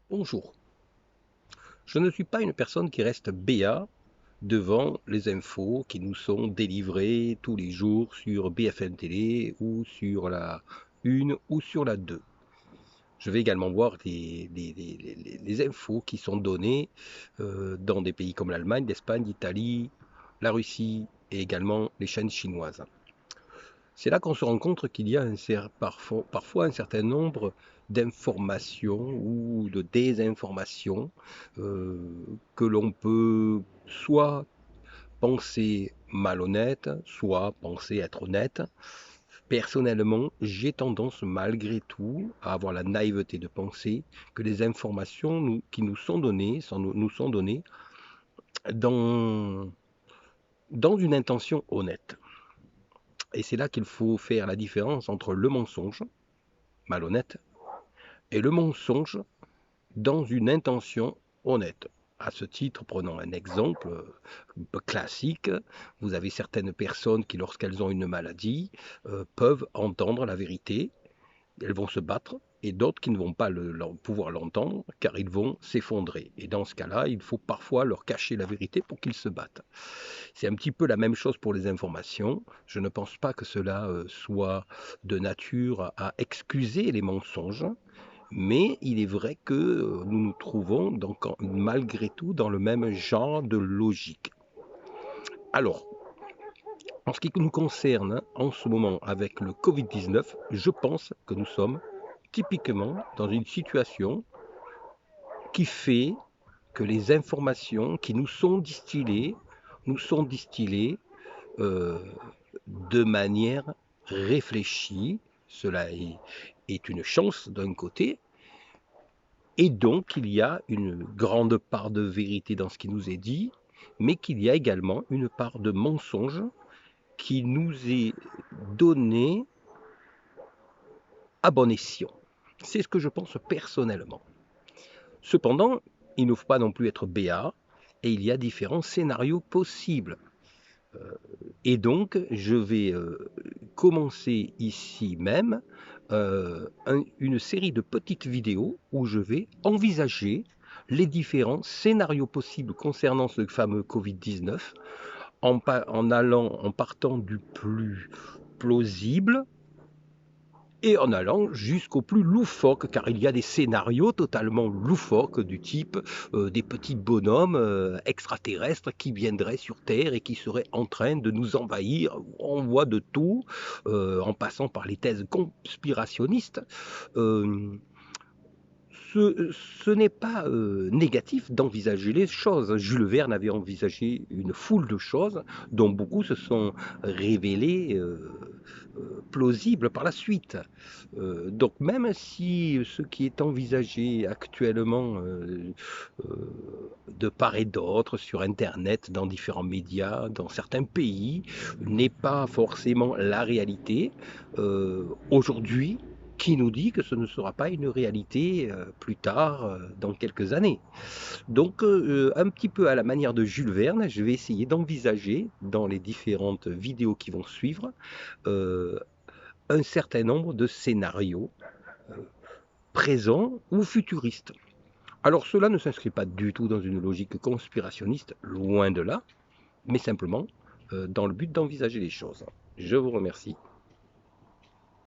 Bonjour. Je ne suis pas une personne qui reste béat devant les infos qui nous sont délivrées tous les jours sur BFM Télé ou sur la 1 ou sur la 2. Je vais également voir les infos qui sont données dans des pays comme l'Allemagne, l'Espagne, l'Italie, la Russie et également les chaînes chinoises. C'est là qu'on se rend compte qu'il y a parfois un certain nombre d'informations ou de désinformations euh, que l'on peut soit penser malhonnête, soit penser être honnête. Personnellement, j'ai tendance malgré tout à avoir la naïveté de penser que les informations qui nous sont données nous sont données dans, dans une intention honnête. Et c'est là qu'il faut faire la différence entre le mensonge, malhonnête, et le mensonge dans une intention honnête. À ce titre, prenons un exemple classique. Vous avez certaines personnes qui, lorsqu'elles ont une maladie, peuvent entendre la vérité. Elles vont se battre, et d'autres qui ne vont pas pouvoir l'entendre car ils vont s'effondrer. Et dans ce cas-là, il faut parfois leur cacher la vérité pour qu'ils se battent. C'est un petit peu la même chose pour les informations. Je ne pense pas que cela soit de nature à excuser les mensonges, mais il est vrai que nous nous trouvons donc malgré tout dans le même genre de logique. Alors, en ce qui nous concerne en ce moment avec le Covid-19, je pense que nous sommes typiquement dans une situation qui fait que les informations qui nous sont distillées euh, de manière réfléchie. Cela est une chance d'un côté, et donc il y a une grande part de vérité dans ce qui nous est dit, mais qu'il y a également une part de mensonge qui nous est donnée à bon escient. C'est ce que je pense personnellement. Cependant, il ne faut pas non plus être béat, et il y a différents scénarios possibles. Et donc, je vais commencer ici même une série de petites vidéos où je vais envisager les différents scénarios possibles concernant ce fameux Covid-19 en partant du plus plausible et en allant jusqu'au plus loufoque, car il y a des scénarios totalement loufoques du type des petits bonhommes extraterrestres qui viendraient sur Terre et qui seraient en train de nous envahir. On voit de tout, en passant par les thèses conspirationnistes. Euh, ce n'est pas négatif d'envisager les choses. Jules Verne avait envisagé une foule de choses dont beaucoup se sont révélées plausibles par la suite. Donc même si ce qui est envisagé actuellement de part et d'autre sur Internet, dans différents médias, dans certains pays, n'est pas forcément la réalité, aujourd'hui, qui nous dit que ce ne sera pas une réalité plus tard, dans quelques années. Donc, un petit peu à la manière de Jules Verne, je vais essayer d'envisager, dans les différentes vidéos qui vont suivre, euh, un certain nombre de scénarios euh, présents ou futuristes. Alors, cela ne s'inscrit pas du tout dans une logique conspirationniste, loin de là, mais simplement dans le but d'envisager les choses. Je vous remercie.